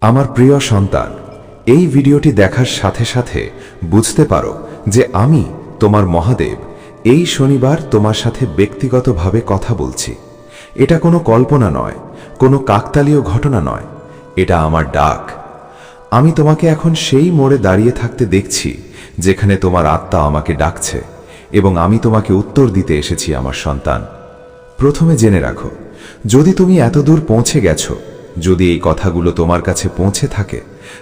আমার প্রিয় সন্তান, এই ভিডিওটি দেখার সাথে সাথে বুঝতে পারো যে আমি তোমার মহাদেব এই শনিবার তোমার সাথে ব্যক্তিগতভাবে কথা বলছি। এটা কোনো কল্পনা নয়, কোনো কাকতালীয় ঘটনা নয়, এটা আমার ডাক। আমি তোমাকে এখন সেই মোড়ে দাঁড়িয়ে থাকতে দেখছি যেখানে তোমার আত্মা আমাকে ডাকছে, এবং আমি তোমাকে উত্তর দিতে এসেছি আমার সন্তান। প্রথমে জেনে রাখো, যদি তুমি এত দূর পৌঁছে গেছো, যদি এই কথাগুলো তোমার কাছে পৌঁছে থাকে,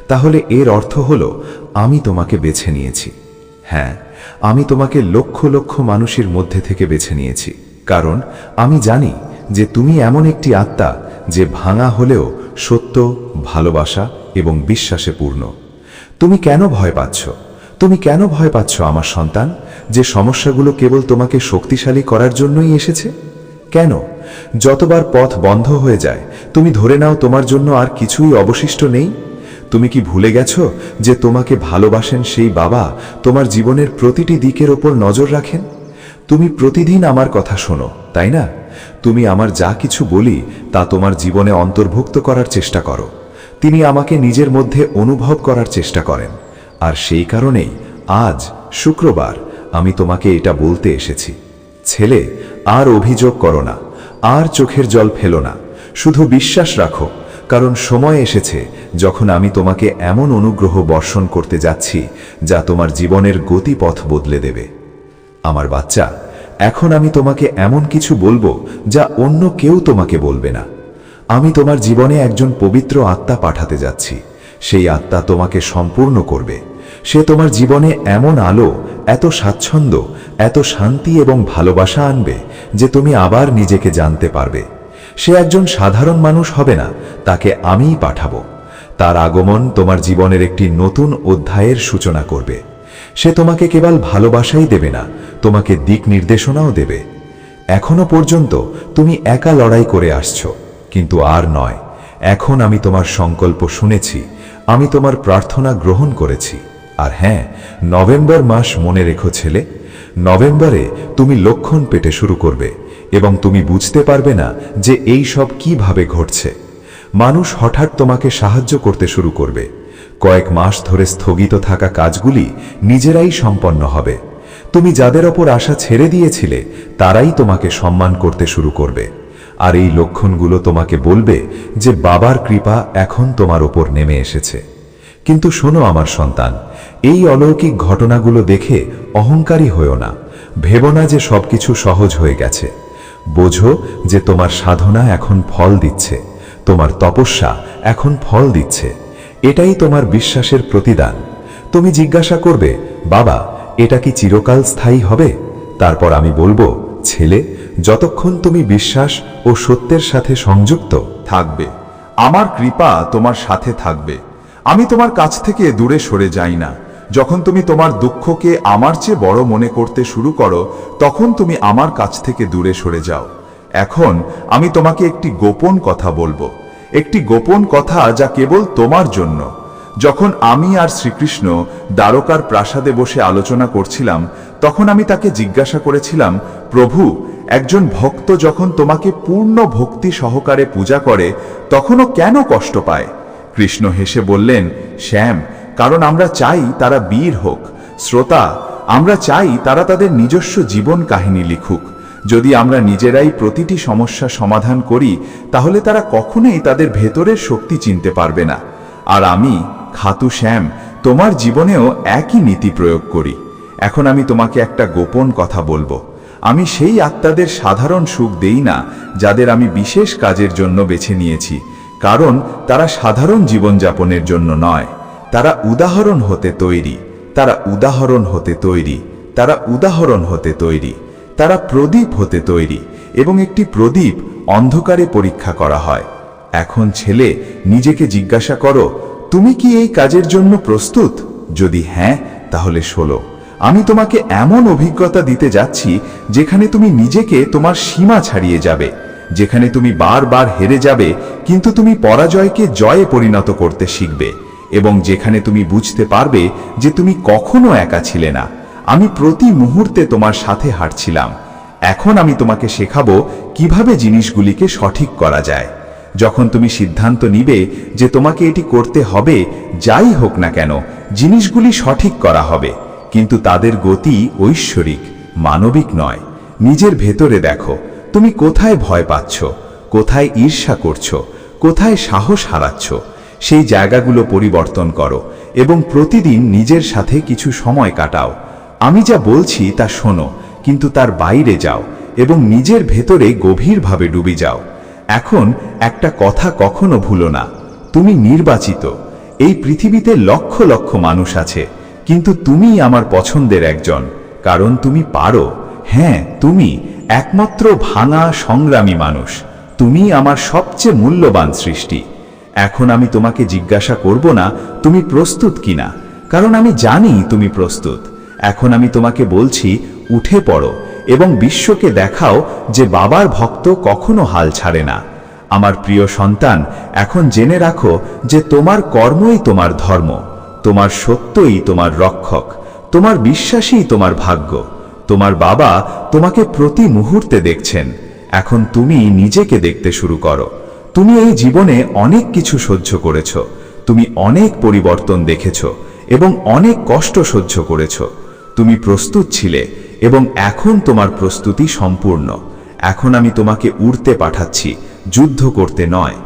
তাহলে এর অর্থ হলো আমি তোমাকে বেছে নিয়েছি। হ্যাঁ, আমি তোমাকে লক্ষ লক্ষ মানুষের মধ্যে থেকে বেছে নিয়েছি, কারণ আমি জানি যে তুমি এমন একটি আত্মা যে ভাঙা হলেও সত্য, ভালোবাসা এবং বিশ্বাসে পূর্ণ। তুমি কেন ভয় পাচ্ছ? তুমি কেন ভয় পাচ্ছ আমার সন্তান? যে সমস্যাগুলো কেবল তোমাকে শক্তিশালী করার জন্যই এসেছে? কেন যতবার পথ বন্ধ হয়ে যায় তুমি ধরে নাও তোমার জন্য আর কিছুই অবশিষ্ট নেই? তুমি কি ভুলে গেছো যে তোমাকে ভালোবাসেন সেই বাবা তোমার জীবনের প্রতিটি দিকের ওপর নজর রাখেন? তুমি প্রতিদিন আমার কথা শোনো, তাই না? তুমি আমার যা কিছু বলি তা তোমার জীবনে অন্তর্ভুক্ত করার চেষ্টা করো। তিনি আমাকে নিজের মধ্যে অনুভব করার চেষ্টা করেন, আর সেই কারণেই আজ শুক্রবার আমি তোমাকে এটা বলতে এসেছি। ছেলে, আর অভিযোগ করো না, আর চোখের জল ফেলো না, শুধু বিশ্বাস রাখো, কারণ সময় এসেছে যখন আমি তোমাকে এমন অনুগ্রহ বর্ষণ করতে যাচ্ছি যা তোমার জীবনের গতিপথ বদলে দেবে। আমার বাচ্চা, এখন আমি তোমাকে এমন কিছু বলবো যা অন্য কেউ তোমাকে বলবে না। আমি তোমার জীবনে একজন পবিত্র আত্মা পাঠাতে যাচ্ছি। সেই আত্মা তোমাকে সম্পূর্ণ করবে। সে তোমার জীবনে এমন আলো, এত স্বাচ্ছন্দ্য, এত শান্তি এবং ভালোবাসা আনবে যে তুমি আবার নিজেকে জানতে পারবে। সে একজন সাধারণ মানুষ হবে না, তাকে আমিই পাঠাবো। তার আগমন তোমার জীবনের একটি নতুন অধ্যায়ের সূচনা করবে। সে তোমাকে কেবল ভালোবাসাই দেবে না, তোমাকে দিক নির্দেশনাও দেবে। এখনো পর্যন্ত তুমি একা লড়াই করে আসছো, কিন্তু আর নয়। এখন আমি তোমার সংকল্প শুনেছি, আমি তোমার প্রার্থনা গ্রহণ করেছি। আর হ্যাঁ, নভেম্বর মাস মনে রেখো ছেলে, নভেম্বরে তুমি লক্ষণ পেতে শুরু করবে এবং তুমি বুঝতে পারবে না যে এই সব কিভাবে ঘটছে। মানুষ হঠাৎ তোমাকে সাহায্য করতে শুরু করবে। কয়েক মাস ধরে স্থগিত থাকা কাজগুলি নিজেরাই সম্পন্ন হবে। তুমি যাদের ওপর আশা ছেড়ে দিয়েছিলে তারাই তোমাকে সম্মান করতে শুরু করবে। আর এই লক্ষণগুলো তোমাকে বলবে যে বাবার কৃপা এখন তোমার ওপর নেমে এসেছে। কিন্তু শোনো আমার সন্তান, এই অলৌকিক ঘটনাগুলো দেখে অহংকারী হয়ো না। ভেবো না যে সবকিছু সহজ হয়ে গেছে। বোঝো যে তোমার সাধনা এখন ফল দিচ্ছে, তোমার তপস্যা এখন ফল দিচ্ছে। এটাই তোমার বিশ্বাসের প্রতিদান। তুমি জিজ্ঞাসা করবে, বাবা, এটা কি চিরকাল স্থায়ী হবে? তারপর আমি বলবো, ছেলে, যতক্ষণ তুমি বিশ্বাস ও সত্যের সাথে সংযুক্ত থাকবে, আমার কৃপা তোমার সাথে থাকবে। আমি তোমার কাছ থেকে দূরে সরে যাই না। যখন তুমি তোমার দুঃখকে আমার চেয়ে বড় মনে করতে শুরু করো, তখন তুমি আমার কাছ থেকে দূরে সরে যাও। এখন আমি তোমাকে একটি গোপন কথা বলবো, একটি গোপন কথা যা কেবল তোমার জন্য। যখন আমি আর শ্রীকৃষ্ণ দ্বারকার প্রাসাদে বসে আলোচনা করছিলাম, তখন আমি তাকে জিজ্ঞাসা করেছিলাম, প্রভু, একজন ভক্ত যখন তোমাকে পূর্ণ ভক্তি সহকারে পূজা করে তখনও কেন কষ্ট পায়? কৃষ্ণ হেসে বললেন, শ্যাম, কারণ আমরা চাই তারা বীর হোক, শ্রোতা। আমরা চাই তারা তাদের নিজস্ব জীবন কাহিনী লিখুক। যদি আমরা নিজেরাই প্রতিটি সমস্যা সমাধান করি, তাহলে তারা কখনোই তাদের ভেতরের শক্তি চিনতে পারবে না। আর আমি, খাতু শ্যাম, তোমার জীবনেও একই নীতি প্রয়োগ করি। এখন আমি তোমাকে একটা গোপন কথা বলবো। আমি সেই আত্মাদের সাধারণ সুখ দেই না যাদের আমি বিশেষ কাজের জন্য বেছে নিয়েছি, কারণ তারা সাধারণ জীবনযাপনের জন্য নয়। তারা উদাহরণ হতে তৈরি, তারা উদাহরণ হতে তৈরি, তারা উদাহরণ হতে তৈরি। তারা প্রদীপ হতে তৈরি, এবং একটি প্রদীপ অন্ধকারে পরীক্ষা করা হয়। এখন ছেলে, নিজেকে জিজ্ঞাসা করো, তুমি কি এই কাজের জন্য প্রস্তুত? যদি হ্যাঁ, তাহলে শোনো, আমি তোমাকে এমন অভিজ্ঞতা দিতে যাচ্ছি যেখানে তুমি নিজেকে তোমার সীমা ছাড়িয়ে যাবে, যেখানে তুমি বারবার হেরে যাবে কিন্তু তুমি পরাজয়কে জয়ে পরিণত করতে শিখবে, এবং যেখানে তুমি বুঝতে পারবে যে তুমি কখনো একা ছিলে না। আমি প্রতি মুহূর্তে তোমার সাথে হাঁটছিলাম। এখন আমি তোমাকে শেখাবো কিভাবে জিনিসগুলিকে সঠিক করা যায়। যখন তুমি সিদ্ধান্ত নিবে যে তোমাকে এটি করতে হবে, যাই হোক না কেন জিনিসগুলি সঠিক করা হবে, কিন্তু তাদের গতি ঐশ্বরিক, মানবিক নয়। নিজের ভেতরে দেখো তুমি কোথায় ভয় পাচ্ছ, কোথায় ঈর্ষা করছো, কোথায় সাহস হারাচ্ছ। সেই জায়গাগুলো পরিবর্তন করো এবং প্রতিদিন নিজের সাথে কিছু সময় কাটাও। আমি যা বলছি তা শোনো, কিন্তু তার বাইরে যাও এবং নিজের ভেতরে গভীরভাবে ডুবে যাও। এখন একটা কথা কখনো ভুলো না, তুমি নির্বাচিত। এই পৃথিবীতে লক্ষ লক্ষ মানুষ আছে, কিন্তু তুমিই আমার পছন্দের একজন, কারণ তুমি পারো। হ্যাঁ, তুমি একমাত্র ভাঙা সংগ্রামী মানুষ। তুমি আমার সবচেয়ে মূল্যবান সৃষ্টি। এখন আমি তোমাকে জিজ্ঞাসা করব না তুমি প্রস্তুত কিনা, কারণ আমি জানি তুমি প্রস্তুত। এখন আমি তোমাকে বলছি, উঠে পড়ো এবং বিশ্বকে দেখাও যে বাবার ভক্ত কখনো হাল ছাড়ে না। আমার প্রিয় সন্তান, এখন জেনে রাখো যে তোমার কর্মই তোমার ধর্ম, তোমার সত্যই তোমার রক্ষক, তোমার বিশ্বাসই তোমার ভাগ্য। তোমার বাবা তোমাকে প্রতি মুহূর্তে দেখছেন। এখন তুমি নিজেকে দেখতে শুরু করো। তুমি এই জীবনে অনেক কিছু সহ্য করেছ, তুমি অনেক পরিবর্তন দেখেছ এবং অনেক কষ্ট সহ্য করেছ। তুমি প্রস্তুত ছিলে এবং এখন তোমার প্রস্তুতি সম্পূর্ণ। এখন আমি তোমাকে উড়তে পাঠাচ্ছি, যুদ্ধ করতে নয়।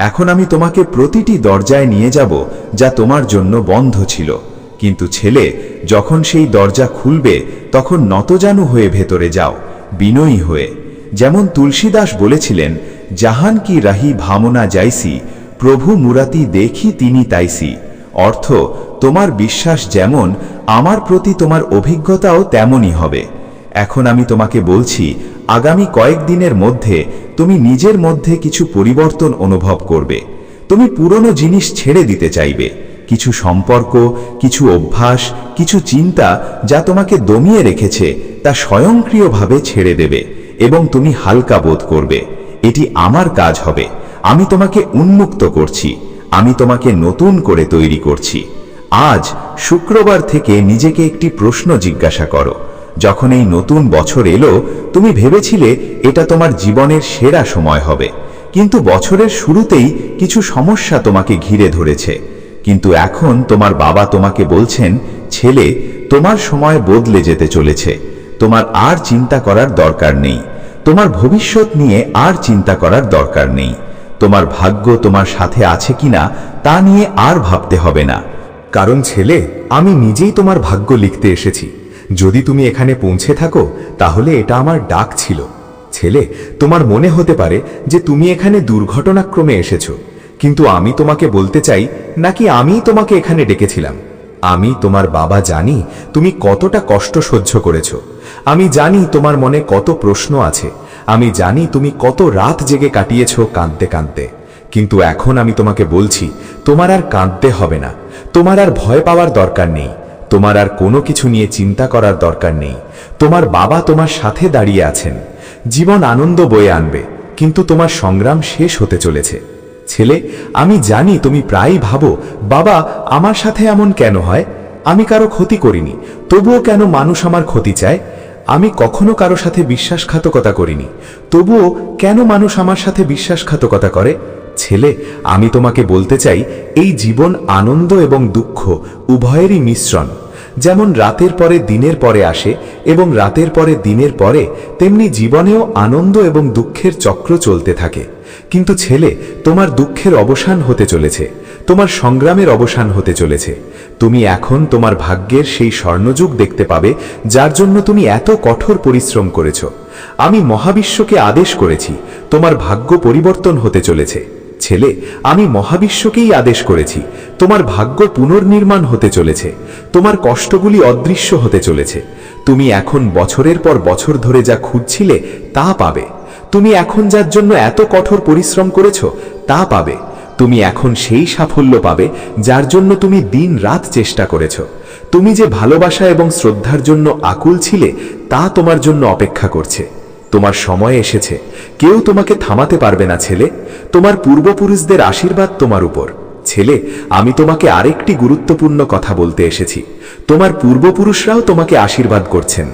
এখন আমি তোমাকে প্রতিটি দরজায় নিয়ে যাব যা তোমার জন্য বন্ধ ছিল। কিন্তু ছেলে, যখন সেই দরজা খুলবে তখন নতজানু হয়ে ভেতরে যাও, বিনয়ী হয়ে। যেমন তুলসীদাস বলেছিলেন, জাহান কি রাহি ভামনা যাইসি, প্রভু মুরাতি দেখি তিনি তাইসি। অর্থ, তোমার বিশ্বাস যেমন, আমার প্রতি তোমার অভিজ্ঞতাও তেমনই হবে। এখন আমি তোমাকে বলছি, আগামী কয়েকদিনের মধ্যে তুমি নিজের মধ্যে কিছু পরিবর্তন অনুভব করবে। তুমি পুরনো জিনিস ছেড়ে দিতে চাইবে, কিছু সম্পর্ক, কিছু অভ্যাস, কিছু চিন্তা যা তোমাকে দমিয়ে রেখেছে তা স্বয়ংক্রিয়ভাবে ছেড়ে দেবে এবং তুমি হালকা বোধ করবে। এটি আমার কাজ হবে। আমি তোমাকে উন্মুক্ত করছি, আমি তোমাকে নতুন করে তৈরি করছি। আজ শুক্রবার থেকে নিজেকে একটি প্রশ্ন জিজ্ঞাসা করো। যখন এই নতুন বছর এলো, তুমি ভেবেছিলে এটা তোমার জীবনের সেরা সময় হবে, কিন্তু বছরের শুরুতেই কিছু সমস্যা তোমাকে ঘিরে ধরেছে। কিন্তু এখন তোমার বাবা তোমাকে বলছেন, ছেলে, তোমার সময় বদলে যেতে চলেছে। তোমার আর চিন্তা করার দরকার নেই, তোমার ভবিষ্যৎ নিয়ে আর চিন্তা করার দরকার নেই। তোমার ভাগ্য তোমার সাথে আছে কিনা তা নিয়ে আর ভাবতে হবে না। কারণ ছেলে, আমি নিজেই তোমার ভাগ্য লিখতে এসেছি। যদি তুমি এখানে পৌঁছে থাকো তাহলে এটা আমার ডাক ছিল। ছেলে, তোমার মনে হতে পারে যে তুমি এখানে দুর্ঘটনাক্রমে এসেছো, কিন্তু আমি তোমাকে বলতে চাই, নাকি আমিই তোমাকে এখানে ডেকেছিলাম। আমি তোমার বাবা জানি তুমি কতটা কষ্ট সহ্য করেছো। আমি জানি তোমার মনে কত প্রশ্ন আছে। আমি জানি তুমি কত রাত জেগে কাটিয়েছো কাঁদতে কাঁদতে। কিন্তু এখন আমি তোমাকে বলছি, তোমার আর কাঁদতে হবে না, তোমার আর ভয় পাওয়ার দরকার নেই, তোমার আর কোনো কিছু নিয়ে চিন্তা করার দরকার নেই। তোমার বাবা তোমার সাথে দাঁড়িয়ে আছেন। জীবন আনন্দ বয়ে আনবে, কিন্তু তোমার সংগ্রাম শেষ হতে চলেছে। ছেলে, আমি জানি তুমি প্রায়ই ভাবো, বাবা আমার সাথে এমন কেন হয়? আমি কারো ক্ষতি করিনি, তবুও কেন মানুষ আমার ক্ষতি চায়? আমি কখনো কারো সাথে বিশ্বাসঘাতকতা করিনি, তবুও কেন মানুষ আমার সাথে বিশ্বাসঘাতকতা করে? ছেলে, আমি তোমাকে বলতে চাই, এই জীবন আনন্দ এবং দুঃখ উভয়েরই মিশ্রণ। যেমন রাতের পরে দিনের পরে আসে এবং রাতের পরে দিনের পরে, তেমনি জীবনেও আনন্দ এবং দুঃখের চক্র চলতে থাকে। কিন্তু ছেলে, তোমার দুঃখের অবসান হতে চলেছে, তোমার সংগ্রামের অবসান হতে চলেছে। তুমি এখন তোমার ভাগ্যের সেই স্বর্ণযুগ দেখতে পাবে, যার জন্য তুমি এত কঠোর পরিশ্রম করেছ। আমি মহাবিশ্বকে আদেশ করেছি, তোমার ভাগ্য পরিবর্তন হতে চলেছে। ছেলে, আমি মহাবিশ্বকেই আদেশ করেছি, তোমার ভাগ্য পুনর্নির্মাণ হতে চলেছে। তোমার কষ্টগুলি অদৃশ্য হতে চলেছে। তুমি এখন বছরের পর বছর ধরে যা খুঁজছিলে তা পাবে। তুমি এখন যার জন্য এত কঠোর পরিশ্রম করেছ তা পাবে। তুমি এখন সেই সাফল্য পাবে যার জন্য তুমি দিন রাত চেষ্টা করেছ। তুমি যে ভালোবাসা এবং শ্রদ্ধার জন্য আকুল ছিলে তা তোমার জন্য অপেক্ষা করছে। তোমার সময় এসেছে, কেউ তোমাকে থামাতে পারবে না ছেলে। তোমার পূর্বপুরুষদের আশীর্বাদ তোমার উপর। ছেলে, আমি তোমাকে আরেকটি গুরুত্বপূর্ণ কথা বলতে এসেছি। তোমার পূর্বপুরুষরাও তোমাকে আশীর্বাদ করছেন।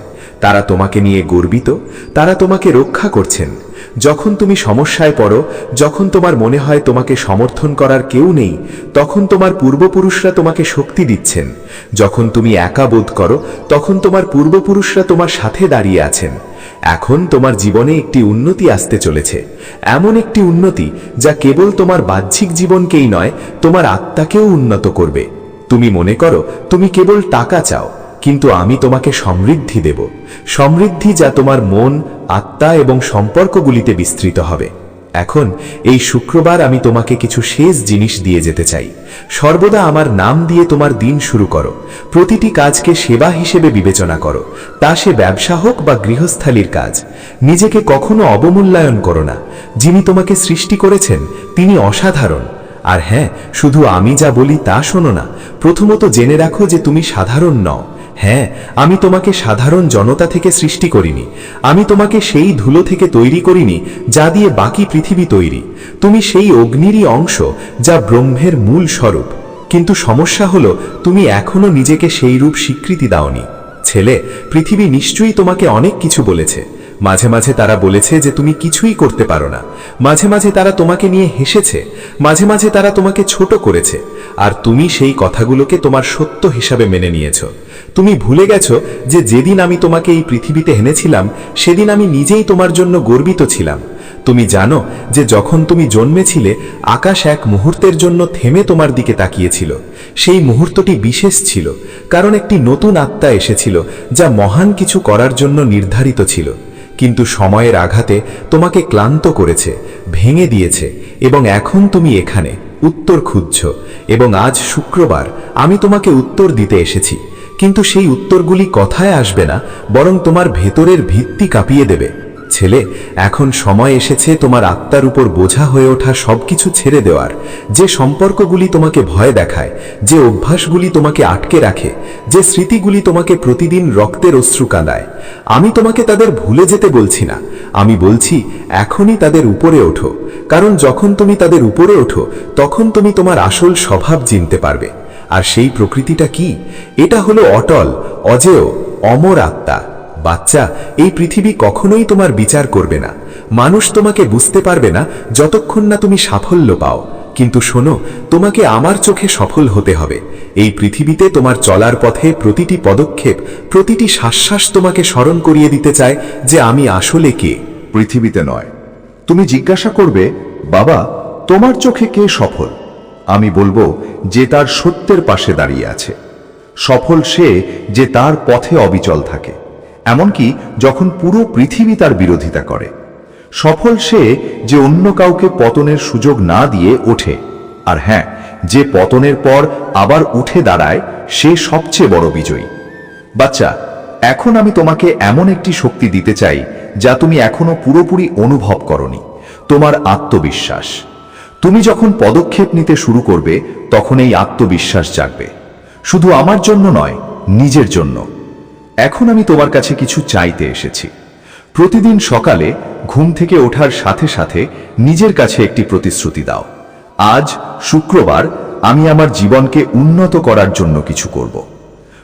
তারা তোমাকে নিয়ে গর্বিত, তারা তোমাকে রক্ষা করছেন। যখন তুমি সমস্যায় পড়ো, যখন তোমার মনে হয় তোমাকে সমর্থন করার কেউ নেই, তখন তোমার পূর্বপুরুষরা তোমাকে শক্তি দিচ্ছেন। যখন তুমি একা বোধ করো, তখন তোমার পূর্বপুরুষরা তোমার সাথে দাঁড়িয়ে আছেন। এখন তোমার জীবনে একটি উন্নতি আসতে চলেছে, এমন একটি উন্নতি যা কেবল তোমার বাহ্যিক জীবনকেই নয়, তোমার আত্মাকেও উন্নত করবে। তুমি মনে করো তুমি কেবল টাকা চাও, কিন্তু আমি তোমাকে সমৃদ্ধি দেব, সমৃদ্ধি যা তোমার মন, আত্মা এবং সম্পর্কগুলিতে বিস্তৃত হবে। এখন এই শুক্রবার আমি তোমাকে কিছু শেষ জিনিস দিয়ে যেতে চাই। সর্বদা আমার নাম দিয়ে তোমার দিন শুরু করো। প্রতিটি কাজকে সেবা হিসেবে বিবেচনা করো, তা সে ব্যবসা হোক বা গৃহস্থালির কাজ। নিজেকে কখনো অবমূল্যায়ন করো না। যিনি তোমাকে সৃষ্টি করেছেন তিনি অসাধারণ। আর হ্যাঁ, শুধু আমি যা বলি তা শোনো না, প্রথমত জেনে রাখো যে তুমি সাধারণ নও। হ্যাঁ, আমি তোমাকে সাধারণ জনতা থেকে সৃষ্টি করিনি। আমি তোমাকে সেই ধুলো থেকে তৈরি করিনি যা দিয়ে বাকি পৃথিবী তৈরি। তুমি সেই অগ্নিরই অংশ যা ব্রহ্মের মূল স্বরূপ। কিন্তু সমস্যা হলো তুমি এখনো নিজেকে সেই রূপ স্বীকৃতি দাওনি। ছেলে, পৃথিবী নিশ্চয়ই তোমাকে অনেক কিছু বলেছে। মাঝে মাঝে তারা বলেছে যে তুমি কিছুই করতে পারো না। মাঝে মাঝে তারা তোমাকে নিয়ে হেসেছে। মাঝে মাঝে তারা তোমাকে ছোট করেছে। আর তুমি সেই কথাগুলোকে তোমার সত্য হিসাবে মেনে নিয়েছো। তুমি ভুলে গেছো যে যেদিন আমি তোমাকে এই পৃথিবীতে এনেছিলাম, সেদিন আমি নিজেই তোমার জন্য গর্বিত ছিলাম। তুমি জানো যে যখন তুমি জন্মেছিলে, আকাশ এক মুহূর্তের জন্য থেমে তোমার দিকে তাকিয়েছিল। সেই মুহূর্তটি বিশেষ ছিল, কারণ একটি নতুন আত্মা এসেছিল যা মহান কিছু করার জন্য নির্ধারিত ছিল। কিন্তু সময়ের আঘাতে তোমাকে ক্লান্ত করেছে, ভেঙে দিয়েছে, এবং এখন তুমি এখানে উত্তর খুঁজছ। এবং আজ শুক্রবার আমি তোমাকে উত্তর দিতে এসেছি। কিন্তু সেই উত্তরগুলি কথায় আসবে না, বরং তোমার ভেতরের ভিত্তি কাঁপিয়ে দেবে। ছেলে, এখন সময় এসেছে তোমার আত্মার উপর বোঝা হয়ে ওঠা সবকিছু ছেড়ে দেওয়ার। যে সম্পর্কগুলি তোমাকে ভয় দেখায়, যে অভ্যাসগুলি তোমাকে আটকে রাখে, যে স্মৃতিগুলি তোমাকে প্রতিদিন রক্তের অশ্রু কাঁদায়, আমি তোমাকে তাদের ভুলে যেতে বলছি না। আমি বলছি এখনই তাদের উপরে ওঠো। কারণ যখন তুমি তাদের উপরে ওঠো, তখন তুমি তোমার আসল স্বভাব চিনতে পারবে। আর সেই প্রকৃতিটা কি? এটা হলো অটল, অজেয়, অমর আত্মা। বাচ্চা, এই পৃথিবী কখনোই তোমার বিচার করবে না। মানুষ তোমাকে বুঝতে পারবে না যতক্ষণ না তুমি সাফল্য পাও। কিন্তু শোনো, তোমাকে আমার চোখে সফল হতে হবে। এই পৃথিবীতে তোমার চলার পথে প্রতিটি পদক্ষেপ, প্রতিটি শ্বাস তোমাকে স্মরণ করিয়ে দিতে চায় যে আমি আসলে কে। পৃথিবীতে নয়। তুমি জিজ্ঞাসা করবে, বাবা, তোমার চোখে কে সফল? আমি বলবো যে তার সত্যের পাশে দাঁড়িয়ে আছে। সফল সে যে তার পথে অবিচল থাকে, এমনকি যখন পুরো পৃথিবী তার বিরোধিতা করে। সফল সে যে অন্য কাউকে পতনের সুযোগ না দিয়ে ওঠে। আর হ্যাঁ, যে পতনের পর আবার উঠে দাঁড়ায়, সে সবচেয়ে বড় বিজয়ী। বাচ্চা, এখন আমি তোমাকে এমন একটি শক্তি দিতে চাই যা তুমি এখনো পুরোপুরি অনুভব করনি, তোমার আত্মবিশ্বাস। তুমি যখন পদক্ষেপ নিতে শুরু করবে, তখন এই আত্মবিশ্বাস জাগবে। শুধু আমার জন্য নয়, নিজের জন্য। এখন আমি তোমার কাছে কিছু চাইতে এসেছি। প্রতিদিন সকালে ঘুম থেকে ওঠার সাথে সাথে নিজের কাছে একটি প্রতিশ্রুতি দাও। আজ শুক্রবার আমি আমার জীবনকে উন্নত করার জন্য কিছু করব।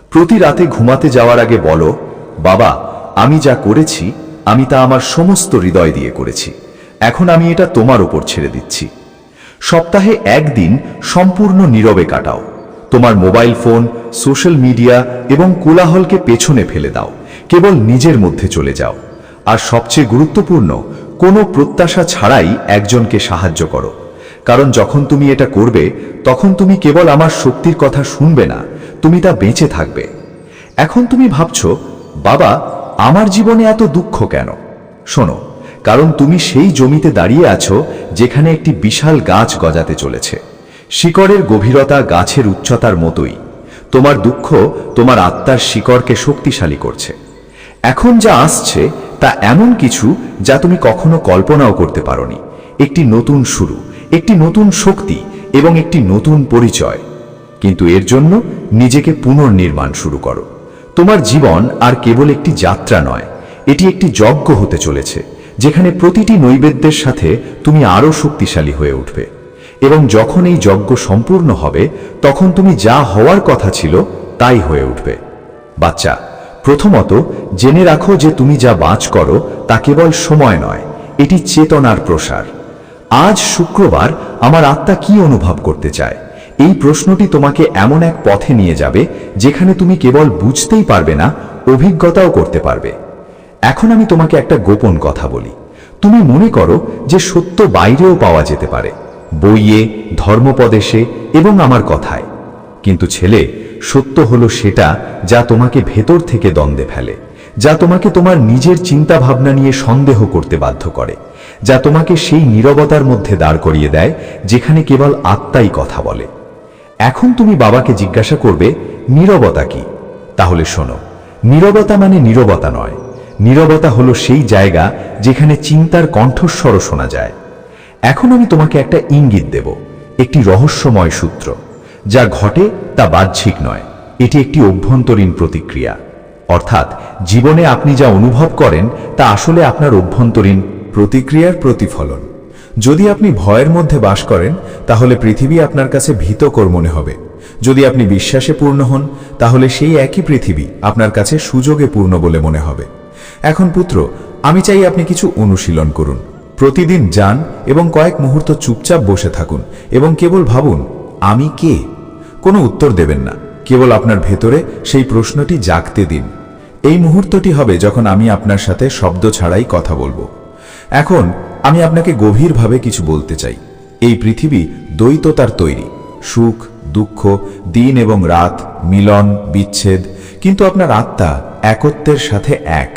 প্রতি রাতে ঘুমাতে যাওয়ার আগে বলো, বাবা, আমি যা করেছি আমি তা আমার সমস্ত হৃদয় দিয়ে করেছি। এখন আমি এটা তোমার উপর ছেড়ে দিচ্ছি। সপ্তাহে একদিন সম্পূর্ণ নীরবে কাটাও। তোমার মোবাইল ফোন, সোশ্যাল মিডিয়া এবং কোলাহলকে পেছনে ফেলে দাও। কেবল নিজের মধ্যে চলে যাও। আর সবচেয়ে গুরুত্বপূর্ণ, কোনো প্রত্যাশা ছাড়াই একজনকে সাহায্য করো। কারণ যখন তুমি এটা করবে, তখন তুমি কেবল আমার শক্তির কথা শুনবে না, তুমি তা বেঁচে থাকবে। এখন তুমি ভাবছো, বাবা, আমার জীবনে এত দুঃখ কেন? শোনো, কারণ তুমি সেই জমিতে দাঁড়িয়ে আছো যেখানে একটি বিশাল গাছ গজাতে চলেছে। শিকড়ের গভীরতা গাছের উচ্চতার মতোই। তোমার দুঃখ তোমার আত্মার শিকড়কে শক্তিশালী করছে। এখন যা আসছে তা এমন কিছু যা তুমি কখনো কল্পনাও করতে পারোনি। একটি নতুন শুরু, একটি নতুন শক্তি এবং একটি নতুন পরিচয়। কিন্তু এর জন্য নিজেকে পুনর্নির্মাণ শুরু করো। তোমার জীবন আর কেবল একটি যাত্রা নয়, এটি একটি যজ্ঞ হতে চলেছে, যেখানে প্রতিটি নৈবেদ্যের সাথে তুমি আরো শক্তিশালী হয়ে উঠবে। এবং যখন এই যজ্ঞ সম্পূর্ণ হবে, তখন তুমি যা হওয়ার কথা ছিল তাই হয়ে উঠবে। বাচ্চা, প্রথমত জেনে রাখো যে তুমি যা বাঁচ করো তা কেবল সময় নয়, এটি চেতনার প্রসার। আজ শুক্রবার আমার আত্মা কি অনুভব করতে চায়, এই প্রশ্নটি তোমাকে এমন এক পথে নিয়ে যাবে যেখানে তুমি কেবল বুঝতেই পারবে না, অভিজ্ঞতাও করতে পারবে। এখন আমি তোমাকে একটা গোপন কথা বলি। তুমি মনে করো যে সত্য বাইরেও পাওয়া যেতে পারে, বইয়ে, ধর্মোপদেশে এবং আমার কথায়। কিন্তু ছেলে, সত্য হলো সেটা যা তোমাকে ভেতর থেকে দ্বন্দ্বে ফেলে, যা তোমাকে তোমার নিজের চিন্তা ভাবনা নিয়ে সন্দেহ করতে বাধ্য করে, যা তোমাকে সেই নীরবতার মধ্যে দাঁড় করিয়ে দেয় যেখানে কেবল আত্মাই কথা বলে। এখন তুমি বাবাকে জিজ্ঞাসা করবে, নীরবতা কি? তাহলে শোনো, নীরবতা মানে নীরবতা নয়। নীরবতা হলো সেই জায়গা যেখানে চিন্তার কণ্ঠস্বরও শোনা যায়। এখন আমি তোমাকে একটা ইঙ্গিত দেব, একটি রহস্যময় সূত্র। যা ঘটে তা বাহ্যিক নয়, এটি একটি অভ্যন্তরীণ প্রতিক্রিয়া। অর্থাৎ জীবনে আপনি যা অনুভব করেন তা আসলে আপনার অভ্যন্তরীণ প্রতিক্রিয়ার প্রতিফলন। যদি আপনি ভয়ের মধ্যে বাস করেন, তাহলে পৃথিবী আপনার কাছে ভীতকর মনে হবে। যদি আপনি বিশ্বাসে পূর্ণ হন, তাহলে সেই একই পৃথিবী আপনার কাছে সুযোগে পূর্ণ বলে মনে হবে। এখন পুত্র, আমি চাই আপনি কিছু অনুশীলন করুন। প্রতিদিন যান এবং কয়েক মুহূর্ত চুপচাপ বসে থাকুন এবং কেবল ভাবুন, আমি কে? কোনো উত্তর দেবেন না, কেবল আপনার ভেতরে সেই প্রশ্নটি জাগতে দিন। এই মুহূর্তটি হবে যখন আমি আপনার সাথে শব্দ ছাড়াই কথা বলবো। এখন আমি আপনাকে গভীরভাবে কিছু বলতে চাই। এই পৃথিবী দ্বৈততার তৈরি, সুখ, দুঃখ, দিন এবং রাত, মিলন, বিচ্ছেদ, কিন্তু আপনার আত্মা একত্বের সাথে এক।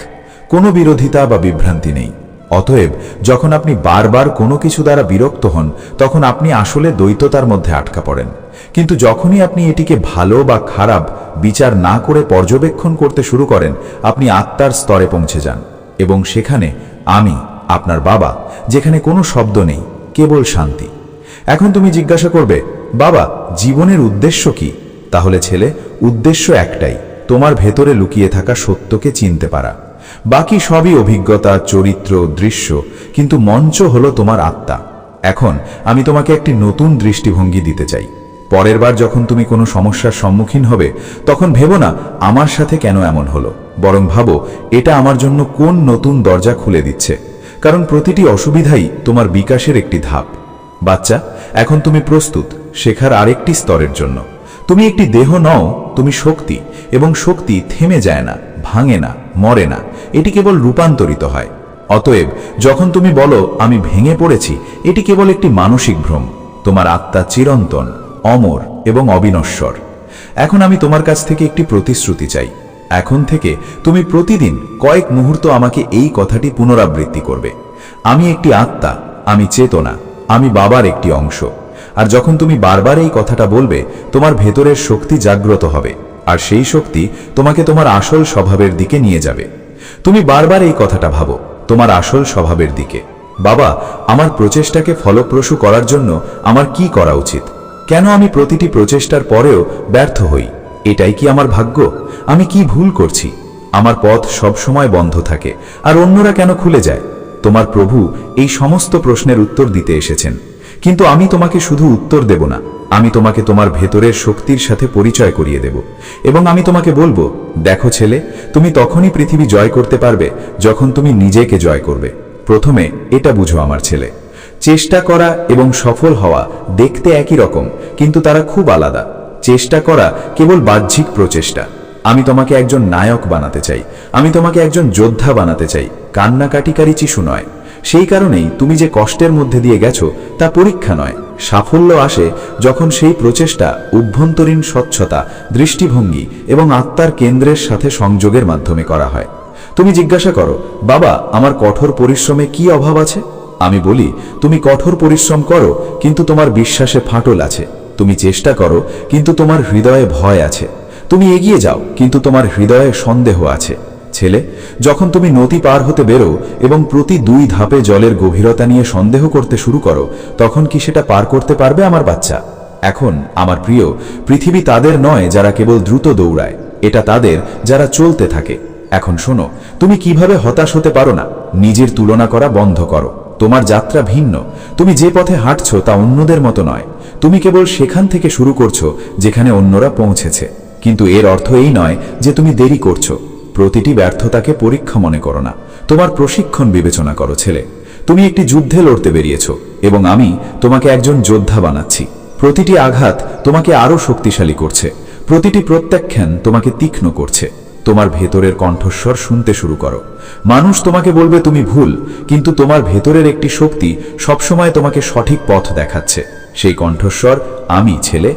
কোনো বিরোধিতা বা বিভ্রান্তি নেই। অতএব যখন আপনি বারবার কোনো কিছু দ্বারা বিরক্ত হন, তখন আপনি আসলে দ্বৈততার মধ্যে আটকা পড়েন। কিন্তু যখনই আপনি এটিকে ভালো বা খারাপ বিচার না করে পর্যবেক্ষণ করতে শুরু করেন, আপনি আত্মার স্তরে পৌঁছে যান এবং সেখানে আমি, আপনার বাবা, যেখানে কোনো শব্দ নেই, কেবল শান্তি। এখন তুমি জিজ্ঞাসা করবে, বাবা, জীবনের উদ্দেশ্য কি? তাহলে ছেলে, উদ্দেশ্য একটাই, তোমার ভেতরে লুকিয়ে থাকা সত্যকে চিনতে পারা। বাকি সবই অভিজ্ঞতা, চরিত্র, দৃশ্য, কিন্তু মঞ্চ হলো তোমার আত্মা। এখন আমি তোমাকে একটি নতুন দৃষ্টিভঙ্গি দিতে চাই। পরের বার যখন তুমি কোনো সমস্যার সম্মুখীন হবে, তখন ভেবো না আমার সাথে কেন এমন হলো, বরং ভাবো এটা আমার জন্য কোন নতুন দরজা খুলে দিচ্ছে। কারণ প্রতিটি অসুবিধাই তোমার বিকাশের একটি ধাপ। বাচ্চা, এখন তুমি প্রস্তুত শেখার আরেকটি স্তরের জন্য। তুমি একটি দেহ নও, তুমি শক্তি, এবং শক্তি থেমে যায় না, ভাঙে না, মরে না, এটি কেবল রূপান্তরিত হয়। অতএব যখন তুমি বলো আমি ভেঙে পড়েছি, এটি কেবল একটি মানসিক ভ্রম। তোমার আত্মা চিরন্তন, অমর এবং অবিনশ্বর। এখন আমি তোমার কাছ থেকে একটি প্রতিশ্রুতি চাই। এখন থেকে তুমি প্রতিদিন কয়েক মুহূর্ত আমাকে এই কথাটি পুনরাবৃত্তি করবে, আমি একটি আত্মা, আমি চেতনা, আমি বাবার একটি অংশ। আর যখন তুমি বারবার এই কথাটা বলবে, তোমার ভেতরের শক্তি জাগ্রত হবে, আর সেই শক্তি তোমাকে তোমার আসল স্বভাবের দিকে নিয়ে যাবে। তুমি বারবার এই কথাটা ভাবো, তোমার আসল স্বভাবের দিকে। বাবা, আমার প্রচেষ্টাকে ফলপ্রসূ করার জন্য আমার কি করা উচিত? কেন আমি প্রতিটি প্রচেষ্টার পরেও ব্যর্থ হই? এটাই কি আমার ভাগ্য? আমি কি ভুল করছি? আমার পথ সবসময় বন্ধ থাকে, আর অন্যরা কেন খুলে যায়? তোমার প্রভু এই সমস্ত প্রশ্নের উত্তর দিতে এসেছেন, কিন্তু আমি তোমাকে শুধু উত্তর দেব না, আমি তোমাকে তোমার ভেতরের শক্তির সাথে পরিচয় করিয়ে দেব। এবং আমি তোমাকে বলবো, দেখো ছেলে, তুমি তখনই পৃথিবী জয় করতে পারবে যখন তুমি নিজেকে জয় করবে। প্রথমে এটা বুঝো আমার ছেলে, চেষ্টা করা এবং সফল হওয়া দেখতে একই রকম, কিন্তু তারা খুব আলাদা। চেষ্টা করা কেবল বাহ্যিক প্রচেষ্টা। আমি তোমাকে একজন নায়ক বানাতে চাই, আমি তোমাকে একজন যোদ্ধা বানাতে চাই, কান্নাকাটিকারী শিশু নয়। সেই কারণেই তুমি যে কষ্টের মধ্যে দিয়ে গেছো তা পরীক্ষা নয়, সাফল্য আসে যখন সেই প্রচেষ্টা অভ্যন্তরীণ স্বচ্ছতা, দৃষ্টিভঙ্গি এবং আত্মার কেন্দ্রের সাথে সংযোগের মাধ্যমে করা হয়। তুমি জিজ্ঞাসা করো, বাবা, আমার কঠোর পরিশ্রমে কি অভাব আছে? আমি বলি, তুমি কঠোর পরিশ্রম করো, কিন্তু তোমার বিশ্বাসে ফাটল আছে। তুমি চেষ্টা করো, কিন্তু তোমার হৃদয়ে ভয় আছে। তুমি এগিয়ে যাও, কিন্তু তোমার হৃদয়ে সন্দেহ আছে। ছেলে, যখন তুমি নদী পার হতে বেরো এবং প্রতি 2 ধাপে জলের গভীরতা নিয়ে সন্দেহ করতে শুরু করো, তখন কি সেটা পার করতে পারবে আমার বাচ্চা? এখন আমার প্রিয়, পৃথিবী তাদের নয় যারা কেবল দ্রুত দৌড়ায়, এটা তাদের যারা চলতে থাকে। এখন শোনো, তুমি কিভাবে হতাশ হতে পারো না, নিজের তুলনা করা বন্ধ করো। তোমার যাত্রা ভিন্ন, তুমি যে পথে হাঁটছো তা অন্যদের মতো নয়। তুমি কেবল সেখান থেকে শুরু করছো যেখানে অন্যরা পৌঁছেছে। কিন্তু এর অর্থ এই নয় যে তুমি দেরি করছো। প্রতিটি ব্যর্থতাকে পরীক্ষা মনে করো না, তোমার প্রশিক্ষণ বিবেচনা করো ছেলে। তুমি একটি যুদ্ধে লড়তে বেরিয়েছ এবং আমি তোমাকে একজন যোদ্ধা বানাচ্ছি। প্রতিটি আঘাত তোমাকে আরো শক্তিশালী করছে, প্রতিটি প্রত্যাখ্যান তোমাকে তীক্ষ্ণ করছে। তোমার ভেতরের কণ্ঠস্বর শুনতে শুরু করো। মানুষ তোমাকে বলবে তুমি ভুল, কিন্তু তোমার ভেতরের একটি শক্তি সবসময় তোমাকে সঠিক পথ দেখাচ্ছে। সেই কণ্ঠস্বর আমি, ছেলে।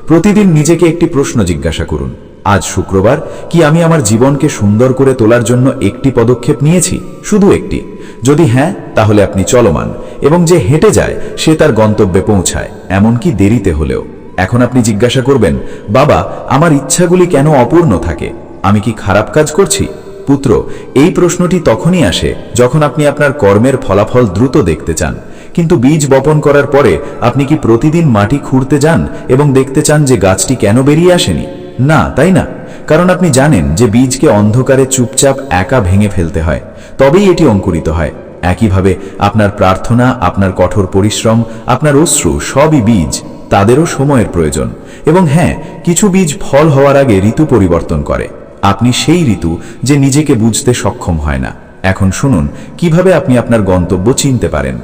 প্রতিদিন নিজেকে একটি প্রশ্ন জিজ্ঞাসা করুন, আজ শুক্রবার কি আমি আমার জীবনকে সুন্দর করে তোলার জন্য একটি পদক্ষেপ নিয়েছি? শুধু একটি। যদি হ্যাঁ, তাহলে আপনি চলমান, এবং যে হেঁটে যায় সে তার গন্তব্যে পৌঁছায়, এমনকি দেরিতে হলেও। এখন আপনি জিজ্ঞাসা করবেন, বাবা, আমার ইচ্ছাগুলি কেন অপূর্ণ থাকে? আমি কি খারাপ কাজ করছি? পুত্র, এই প্রশ্নটি তখনই আসে যখন আপনি আপনার কর্মের ফলাফল দ্রুত দেখতে চান। কিন্তু বীজ বপন করার পরে আপনি কি প্রতিদিন মাটি খুঁড়তে যান এবং দেখতে চান যে গাছটি কেন বেরিয়ে আসেনি? না, তাই না? কারণ আপনি জানেন যে বীজকে অন্ধকারে চুপচাপ একা ভেঙে ফেলতে হয়, তবেই এটি অঙ্কুরিত হয়। একইভাবে আপনার প্রার্থনা, আপনার কঠোর পরিশ্রম, আপনার অশ্রু সবই বীজ। তাদেরও সময়ের প্রয়োজন। এবং হ্যাঁ, কিছু বীজ ফল হওয়ার আগে ঋতু পরিবর্তন করে। আপনি সেই ঋতু যে নিজেকে বুঝতে সক্ষম হয় না। এখন শুনুন কিভাবে আপনি আপনার গন্তব্য চিনতে পারেন।